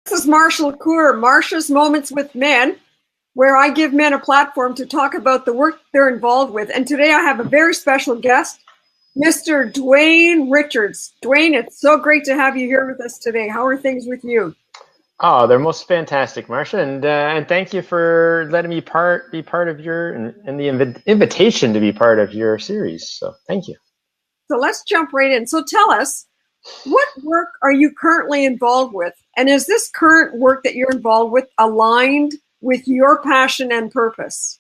This is Marsha Lecour, Marsha's Moments with Men, where I give men a platform to talk about the work they're involved with. And today I have a very special guest, Mr. Dwayne Richards. Dwayne, it's so great to have you here with us today. How are things with you? Oh, they're most fantastic, Marsha, and thank you for letting me be part of your and the invitation to be part of your series. So thank you. So let's jump right in. So tell us, what work are you currently involved with? And is this current work that you're involved with aligned with your passion and purpose?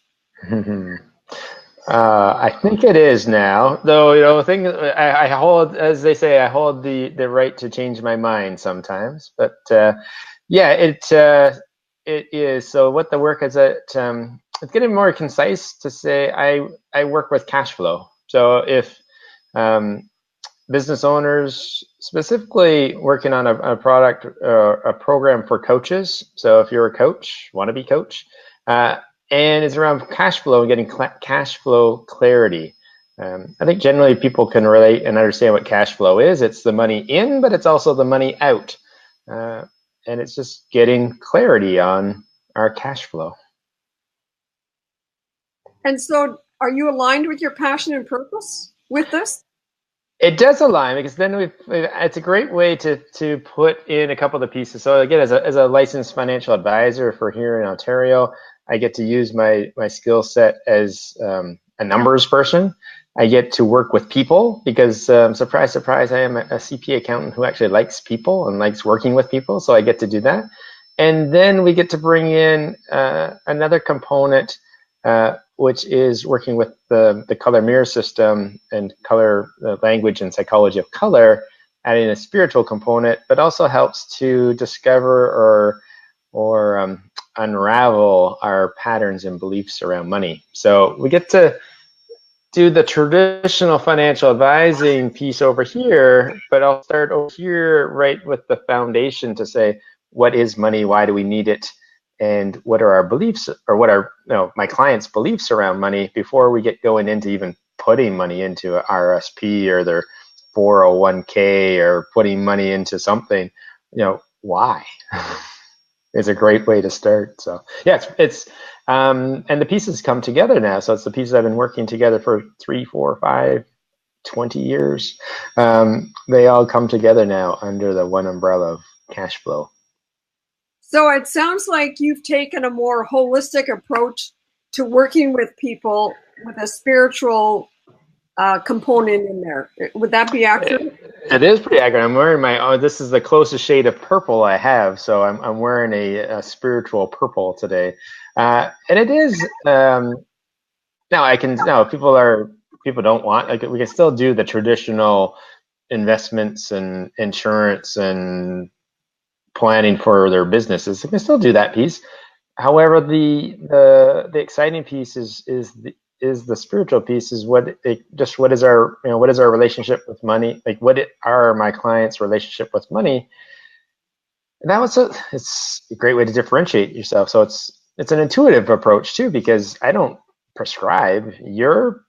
I think it is now, though. I hold, as they say, I hold the right to change my mind sometimes. But yeah, it is. So what the work is, it's getting more concise to say I work with cash flow. So if business owners, specifically working on a product or a program for coaches. So if you're a coach, wannabe coach, and it's around cash flow and getting cash flow clarity. I think generally people can relate and understand what cash flow is. It's the money in, but it's also the money out. And it's just getting clarity on our cash flow. And so are you aligned with your passion and purpose with this? It does align because then it's a great way to put in a couple of the pieces. So again, as a licensed financial advisor for here in Ontario, I get to use my skill set as a numbers person. I get to work with people because surprise, surprise, I am a CPA accountant who actually likes people and likes working with people. So I get to do that. And then we get to bring in another component, which is working with the color mirror system and color language and psychology of color, adding a spiritual component, but also helps to discover or unravel our patterns and beliefs around money. So we get to do the traditional financial advising piece over here, but I'll start over here right with the foundation to say, what is money? Why do we need it? And what are our beliefs, or what are my clients' beliefs around money before we get going into even putting money into a RSP or their 401k or putting money into something. Why? Is a great way to start. So yeah, it's and the pieces come together now. So it's the pieces I've been working together for 3, 4, 5, 20 years. They all come together now under the one umbrella of cash flow. So it sounds like you've taken a more holistic approach to working with people with a spiritual component in there. Would that be accurate? It is pretty accurate. I'm wearing this is the closest shade of purple I have. So I'm wearing a spiritual purple today. And it is, now people don't want, like, we can still do the traditional investments and insurance and planning for their businesses. They can still do that piece. However, the exciting piece is the spiritual piece. Is what is our relationship with money? Like, are my clients' relationship with money? And it's a great way to differentiate yourself. So it's an intuitive approach too, because I don't prescribe. Your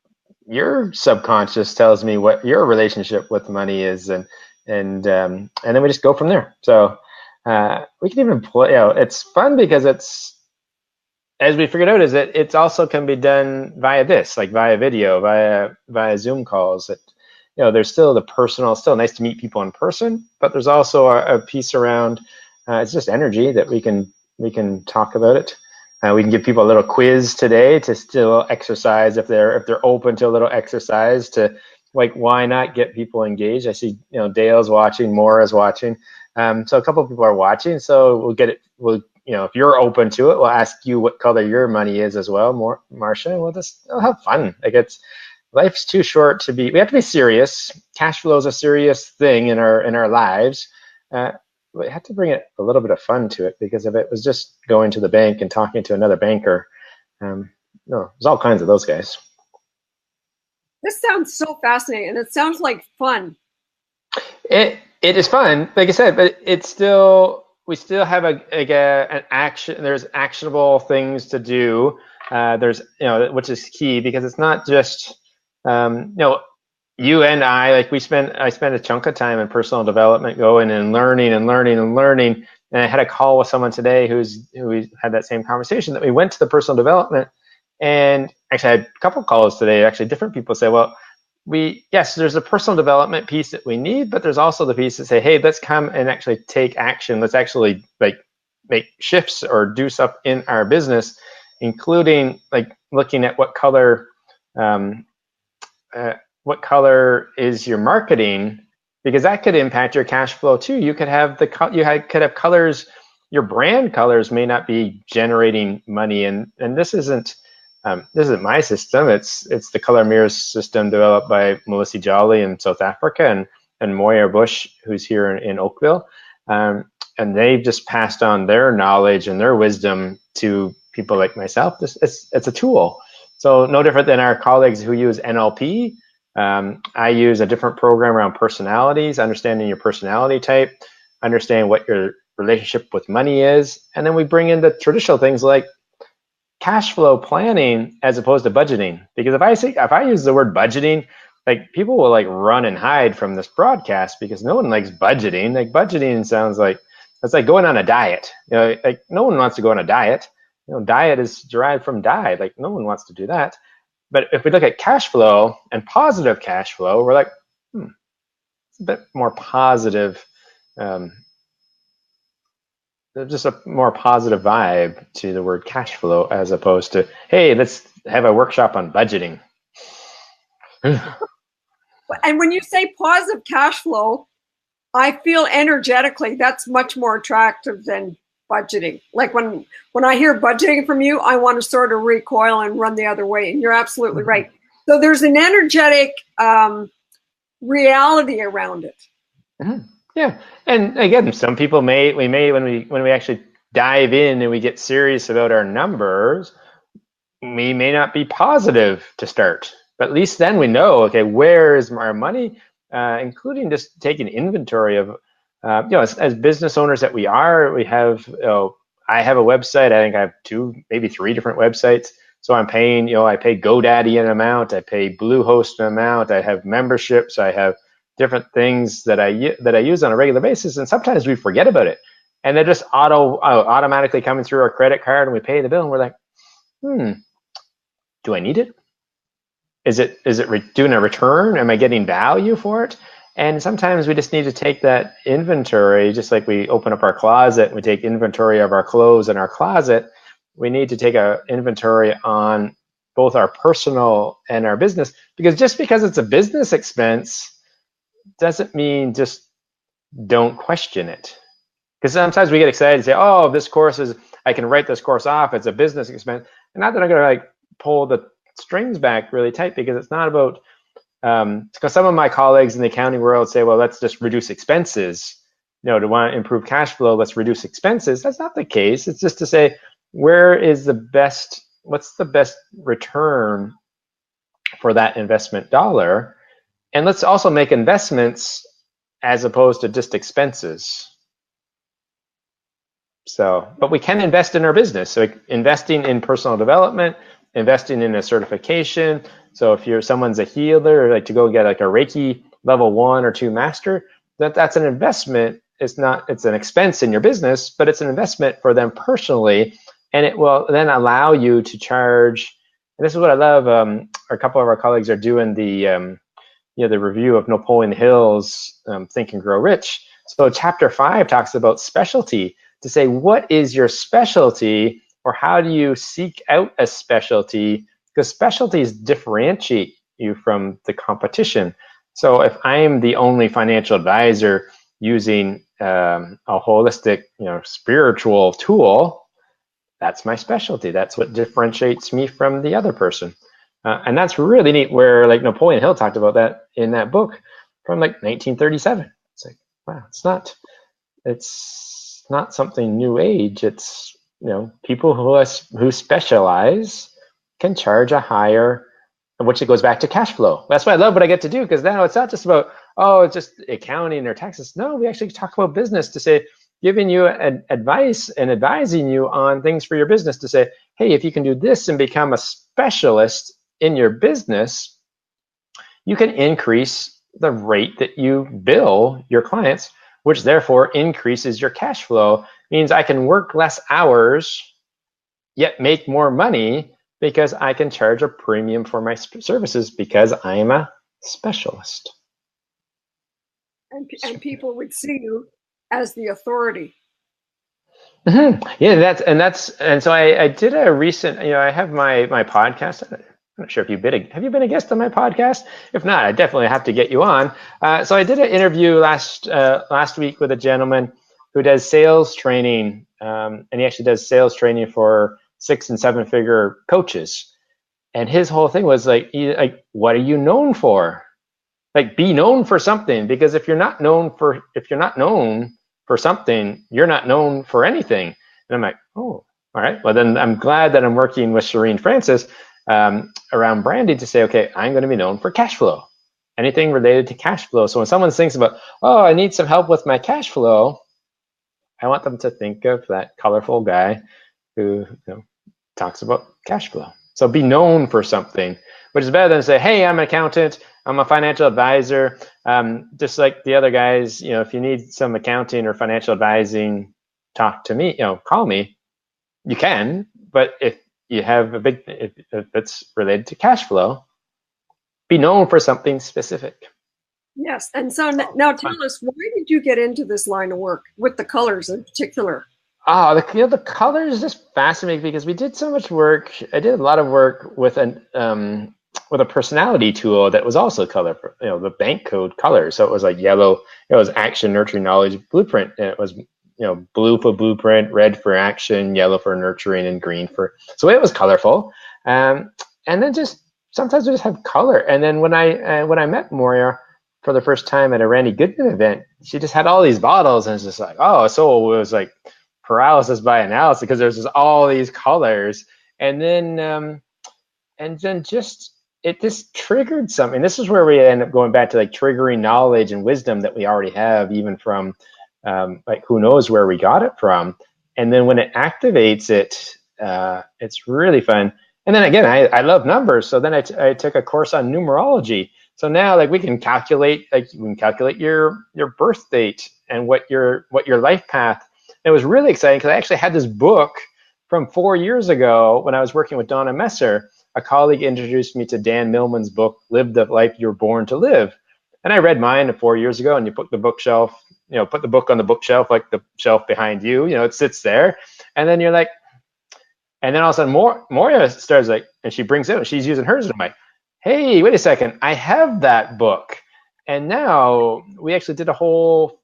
subconscious tells me what your relationship with money is, and then we just go from there. So we can even play. It's fun because as we figured out, is that it also can be done via via video, via Zoom calls. That there's still the personal. It's still nice to meet people in person, but there's also a piece around. It's just energy that we can talk about it. We can give people a little quiz today to still exercise if they're open to a little exercise to, like, why not get people engaged? I see Dale's watching, Maura's watching. So a couple of people are watching, so we'll get it. If you're open to it, we'll ask you what color your money is as well, Marsha. We'll have fun. Life's too short to be. We have to be serious. Cash flow is a serious thing in our lives. We have to bring a little bit of fun to it, because if it was just going to the bank and talking to another banker, there's all kinds of those guys. This sounds so fascinating, and it sounds like fun. It is fun, like I said, but we still have an action. There's actionable things to do. There's which is key, because it's not just you and I spend a chunk of time in personal development, going and learning, And I had a call with someone today who had that same conversation, that we went to the personal development, and actually I had a couple calls today, actually different people say, well, yes, there's a personal development piece that we need, but there's also the piece that say, hey, let's come and actually take action. Let's actually like make shifts or do stuff in our business, including like looking at what color is your marketing, because that could impact your cash flow too. You could have could have colors. Your brand colors may not be generating money, and this isn't my system. It's the Color Mirrors system developed by Melissa Jolly in South Africa and Moya Bush, who's here in Oakville. And they've just passed on their knowledge and their wisdom to people like myself. It's a tool. So no different than our colleagues who use NLP. I use a different program around personalities, understanding your personality type, understanding what your relationship with money is, and then we bring in the traditional things like cash flow planning as opposed to budgeting. Because if I use the word budgeting, like people will like run and hide from this broadcast because no one likes budgeting. Like budgeting sounds like it's like going on a diet. Like no one wants to go on a diet. Diet is derived from die. Like no one wants to do that. But if we look at cash flow and positive cash flow, we're like, it's a bit more positive. Just a more positive vibe to the word cash flow as opposed to, hey, let's have a workshop on budgeting. And when you say positive cash flow, I feel energetically that's much more attractive than budgeting. Like when I hear budgeting from you, I want to sort of recoil and run the other way. And you're absolutely right. So there's an energetic reality around it. Mm-hmm. Yeah, and again, some people when we actually dive in and we get serious about our numbers, we may not be positive to start, but at least then we know, okay, where is our money, including just taking inventory of, as business owners that we are, we have, I have a website. I think I have 2, maybe 3 different websites. So I'm paying, I pay GoDaddy an amount, I pay Bluehost an amount, I have memberships, I have different things that I use on a regular basis, and sometimes we forget about it, and they're just automatically coming through our credit card, and we pay the bill, and we're like, do I need it? Is it doing a return? Am I getting value for it? And sometimes we just need to take that inventory, just like we open up our closet and we take inventory of our clothes in our closet. We need to take an inventory on both our personal and our business, because just because it's a business expense doesn't mean just don't question it. Because sometimes we get excited and say, oh, I can write this course off, it's a business expense. And not that I'm going to like pull the strings back really tight, because it's not about, because some of my colleagues in the accounting world say, well, let's just reduce expenses. To want to improve cash flow, let's reduce expenses. That's not the case. It's just to say, what's the best return for that investment dollar? And let's also make investments as opposed to just expenses. So, but we can invest in our business. So investing in personal development, investing in a certification. So if someone's a healer, like to go get like a Reiki level 1 or 2 master, that's an investment. It's an expense in your business, but it's an investment for them personally. And it will then allow you to charge. And this is what I love. A couple of our colleagues are doing the review of Napoleon Hill's Think and Grow Rich. So chapter 5 talks about specialty, to say, what is your specialty, or how do you seek out a specialty? Because specialties differentiate you from the competition. So if I am the only financial advisor using a holistic, spiritual tool, that's my specialty. That's what differentiates me from the other person. And that's really neat, where like Napoleon Hill talked about that in that book from like 1937. It's like, wow, it's not something new age. It's, people who specialize can charge a higher, which it goes back to cash flow. That's why I love what I get to do, because now it's not just about, it's just accounting or taxes. No, we actually talk about business, to say, giving you advice and advising you on things for your business, to say, hey, if you can do this and become a specialist in your business, you can increase the rate that you bill your clients, which therefore increases your cash flow. Means I can work less hours, yet make more money because I can charge a premium for my services because I am a specialist. And people would see you as the authority. Mm-hmm. Yeah, and so I did a recent, I have my podcast. I'm not sure if have you been a guest on my podcast? If not, I definitely have to get you on. So I did an interview last week with a gentleman who does sales training, and he actually does sales training for 6 and 7 figure coaches. And his whole thing was like, what are you known for? Like, be known for something, because if you're not known for something, you're not known for anything. And I'm like, oh, all right. Well, then I'm glad that I'm working with Shireen Francis around branding to say, okay, I'm going to be known for cash flow, anything related to cash flow. So when someone thinks about, oh, I need some help with my cash flow, I want them to think of that colorful guy who talks about cash flow. So be known for something, which is better than say, hey, I'm an accountant, I'm a financial advisor. Just like the other guys, if you need some accounting or financial advising, talk to me, call me. You can, but if you have if it's related to cash flow, be known for something specific. Yes. And so now tell us, why did you get into this line of work with the colors in particular? The colors just fascinate me because we did so much work. I did a lot of work with a personality tool that was also color, the bank code color. So it was like yellow, it was action, nurturing, knowledge, blueprint. And it was, blue for blueprint, red for action, yellow for nurturing, and green for, so it was colorful. And then just sometimes we just have color. And then when I met Moria for the first time at a Randy Goodman event, she just had all these bottles, and it's just like, oh, so it was like paralysis by analysis because there's just all these colors. And then just it just triggered something. This is where we end up going back to like triggering knowledge and wisdom that we already have, even from like who knows where we got it from. And then when it activates it, it's really fun. And then again, I love numbers, so then I took a course on numerology. So now like we can calculate your birth date and what your life path. And it was really exciting because I actually had this book from 4 years ago when I was working with Donna Messer. A colleague introduced me to Dan Millman's book, Live the Life You're Born to Live. And I read mine 4 years ago, and you put the bookshelf, put the book on the bookshelf, like the shelf behind you, it sits there. And then you're like, and then all of a sudden Moria starts like, and she brings it, and she's using hers. And I'm like, hey, wait a second, I have that book. And now we actually did a whole,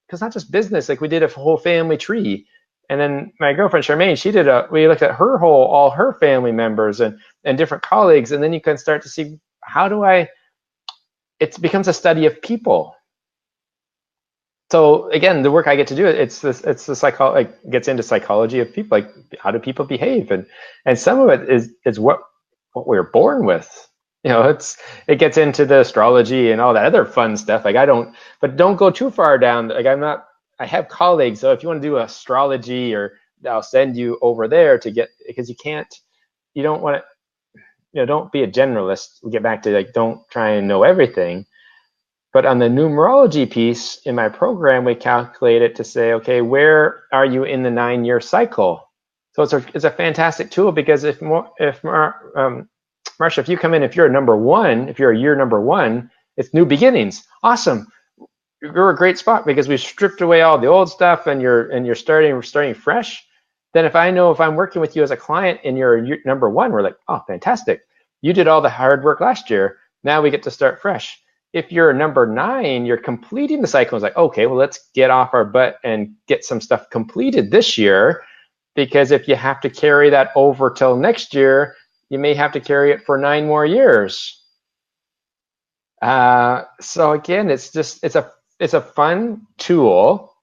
because not just business, like we did a whole family tree. And then my girlfriend Charmaine, we looked at all her family members and different colleagues. And then you can start to see, it becomes a study of people. So again, the work I get to do, it's the gets into psychology of people, like how do people behave? And some of it is what we're born with. It gets into the astrology and all that other fun stuff. But don't go too far down. Like I have colleagues, so if you want to do astrology, or I'll send you over there because you don't want to, don't be a generalist. We get back to like, don't try and know everything. But on the numerology piece in my program, we calculate it to say, okay, where are you in the 9-year cycle? So it's a fantastic tool, because Marsha, if you come in, if you're a year number 1, it's new beginnings. Awesome. You're a great spot because we've stripped away all the old stuff, and you're starting fresh. Then if I'm working with you as a client and you're number 1, we're like, oh, fantastic. You did all the hard work last year. Now we get to start fresh. If you're number 9, you're completing the cycle. It's like, okay, well, let's get off our butt and get some stuff completed this year, because if you have to carry that over till next year, you may have to carry it for 9 more years. So again, it's a fun tool,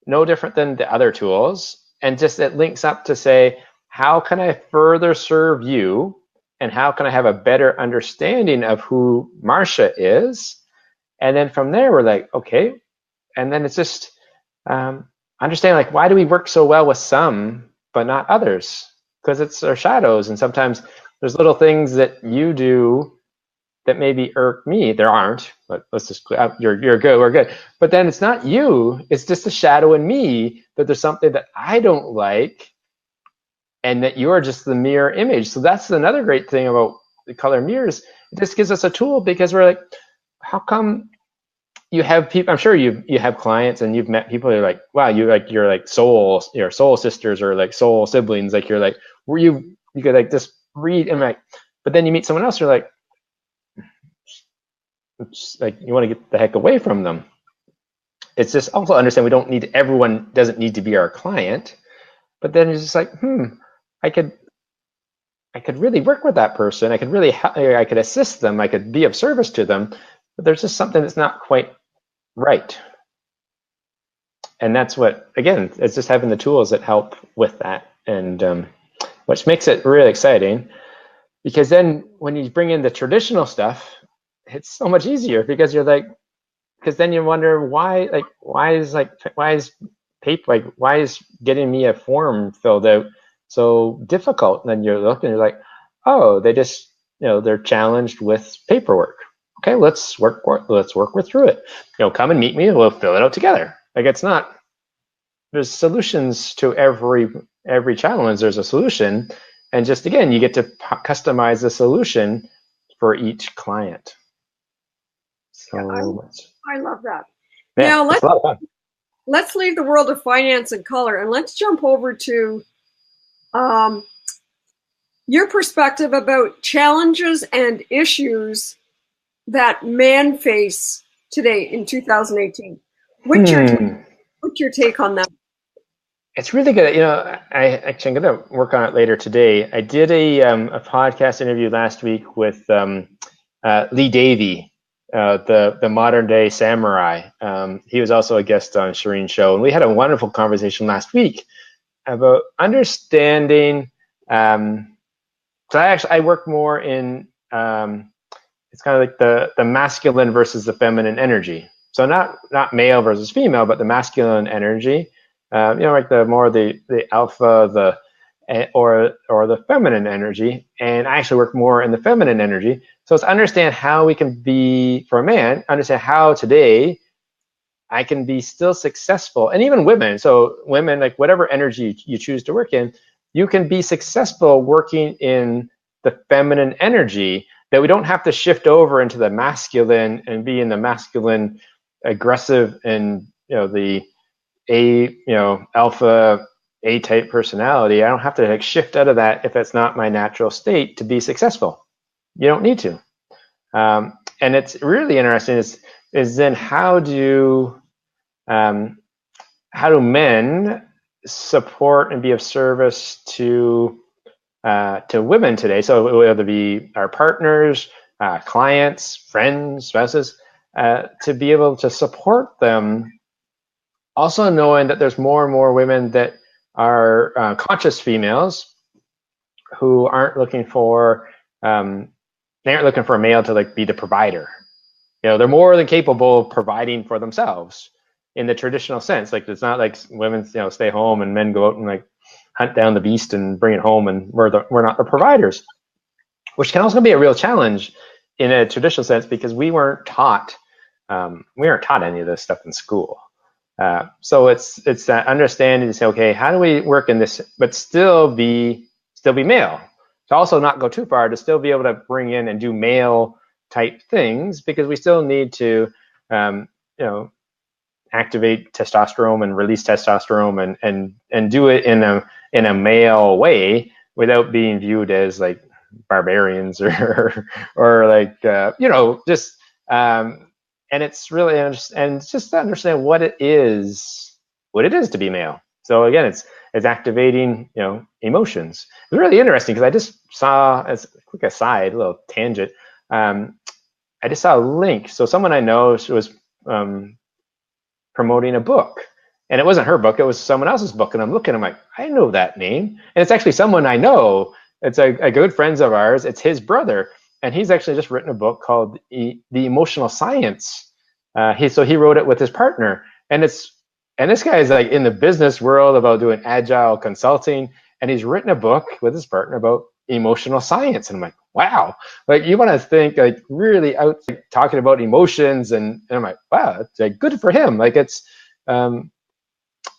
no different than the other tools, and just it links up to say, how can I further serve you? And how can I have a better understanding of who Marsha is? And then from there, we're like, okay. And then it's just understanding, like, why do we work so well with some, but not others? Because it's our shadows. And sometimes there's little things that you do that maybe irk me. There aren't, but let's just, you're good, we're good. But then it's not you, it's just a shadow in me that there's something that I don't like, and that you're just the mirror image. So that's another great thing about the color mirrors. It just gives us a tool, because we're like, how come you have people, I'm sure you have clients and you've met people who are like, wow, you're like soul sisters, or like soul siblings, like you're like, were you could like just read and like, but then you meet someone else, you're like, it's like you want to get the heck away from them. It's just also understand everyone doesn't need to be our client, but then it's just like, I could really work with that person. I could assist them. I could be of service to them, but there's just something that's not quite right. And that's what, again, it's just having the tools that help with that, and which makes it really exciting, because then when you bring in the traditional stuff, it's so much easier, because you're like, because then you wonder why is getting me a form filled out so difficult? And then you're looking, you're like, oh, they just, they're challenged with paperwork. Okay, let's work through it. Come and meet me, we'll fill it out together. Like, it's not, there's solutions to every challenge. There's a solution, and just, again, you get to customize the solution for each client. So I love that. Yeah, now let's leave the world of finance and color, and let's jump over to your perspective about challenges and issues that men face today in 2018. What's your take on that? It's really good. I'm going to work on it later today. I did a podcast interview last week with Lee Davey, the modern day samurai. He was also a guest on Shireen's show, and we had a wonderful conversation last week about understanding. So I work more in it's kind of like the masculine versus the feminine energy. So not male versus female, but the masculine energy. Like the alpha, or the feminine energy. And I actually work more in the feminine energy. So it's understand how we can be, for a man, understand how today I can be still successful, and even women. So women, like whatever energy you choose to work in, you can be successful working in the feminine energy, that we don't have to shift over into the masculine and be in the masculine, aggressive, and the alpha A-type personality. I don't have to shift out of that if it's not my natural state to be successful. You don't need to. And it's really interesting is then how do men support and be of service to women today? So whether it be our partners, clients, friends, spouses, to be able to support them. Also knowing that there's more and more women that are conscious females who aren't looking for a male to be the provider. They're more than capable of providing for themselves in the traditional sense. Like, it's not like women stay home and men go out and hunt down the beast and bring it home, and we're not the providers, which can also be a real challenge in a traditional sense, because we weren't taught any of this stuff in school. So it's that understanding to say, okay, how do we work in this, but still be male? To also not go too far, to still be able to bring in and do male type things, because we still need to, activate testosterone and release testosterone and do it in a male way without being viewed as like barbarians or just. And it's really and just to understand what it is to be male. So again, it's activating emotions. It's really interesting, because I just saw, as a quick aside, a little tangent, I just saw a link. So someone I know, she was promoting a book, and it wasn't her book, it was someone else's book, and I'm looking, I'm like, I know that name, and it's actually someone I know. It's a good friend of ours. It's his brother. And he's actually just written a book called The Emotional Science. He wrote it with his partner, and this guy is in the business world about doing agile consulting, and he's written a book with his partner about emotional science. And I'm like, wow, like you want to think like really out like, talking about emotions, and I'm like, wow, it's like good for him. Like it's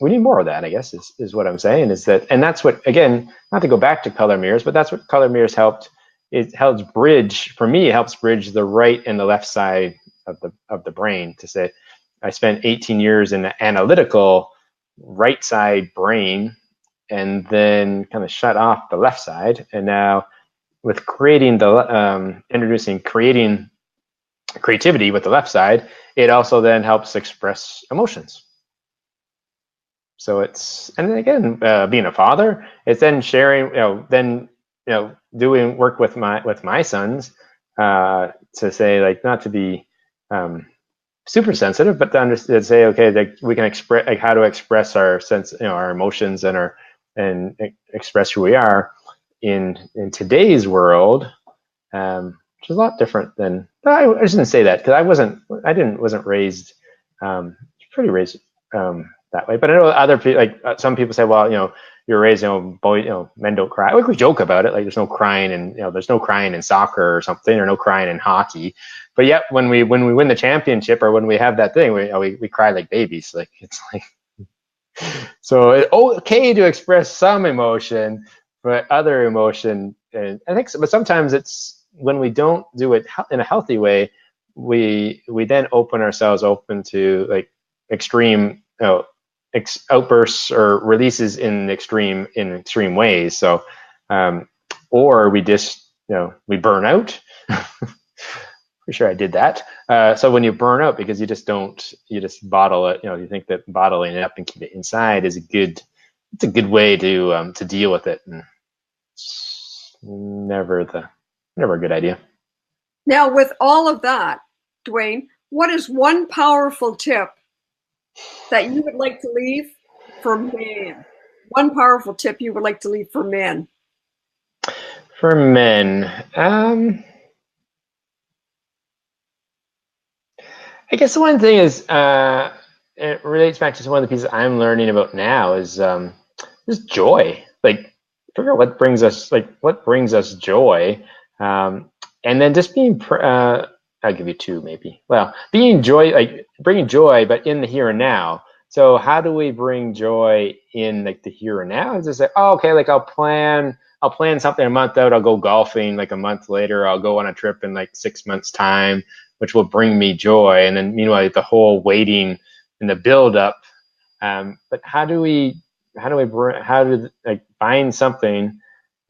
we need more of that, I guess, is what I'm saying. Is that, and that's what, again, not to go back to color mirrors, but that's what color mirrors helped. It helps bridge, for me, it helps bridge the right and the left side of the brain. To say, I spent 18 years in the analytical right side brain, and then kind of shut off the left side. And now with creating introducing creativity with the left side, it also then helps express emotions. So it's, and then again, being a father, it's then sharing, doing work with my sons, to say, like, not to be super sensitive, but to say, okay, like we can express, like, how to express our sense, our emotions and express who we are in today's world, which is a lot different than, I shouldn't say that, because I wasn't raised, pretty raised that way. But I know other people, like some people say, well, you're raised, men don't cry. Like, we joke about it, like there's no crying, and there's no crying in soccer or something, or no crying in hockey. But yet when we win the championship, or when we have that thing, we cry like babies. Like, it's like, so it's okay to express some emotion, but other emotion, and I think, but sometimes it's when we don't do it in a healthy way, we then open ourselves open to like extreme, outbursts or releases in extreme ways. So, or we just, we burn out. Pretty sure I did that. So when you burn out because you just bottle it, you think that bottling it up and keep it inside is it's a good way to deal with it. And it's never a good idea. Now, with all of that, Dwayne, what is one powerful tip that you would like to leave for men? One powerful tip you would like to leave for men? For men, I guess the one thing is, it relates back to one of the pieces I'm learning about now is just joy. Like, figure out what brings us joy, and then just being. I'll give you two, maybe. Well, bringing joy, but in the here and now. So how do we bring joy in like the here and now? It's just like, oh, okay, like I'll plan something a month out. I'll go golfing like a month later. I'll go on a trip in like 6 months' time, which will bring me joy. And then meanwhile, the whole waiting and the build up. But how do we find something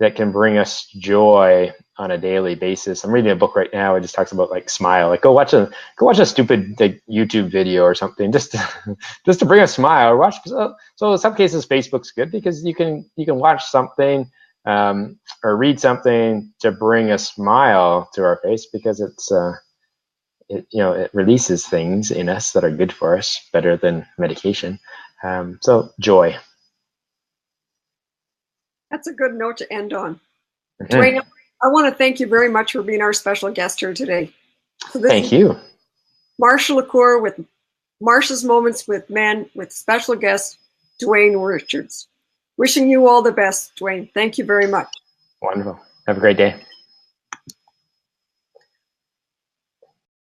that can bring us joy on a daily basis? I'm reading a book right now. It just talks about like smile, like go watch a stupid like YouTube video or something, just to bring a smile. Or so in some cases Facebook's good because you can watch something, or read something to bring a smile to our face, because it releases things in us that are good for us, better than medication. So joy. That's a good note to end on. Mm-hmm. Dwayne, I want to thank you very much for being our special guest here today. Thank you. Marsha Lecour with Marsha's Moments with Men, with special guest Dwayne Richards. Wishing you all the best, Dwayne. Thank you very much. Wonderful. Have a great day.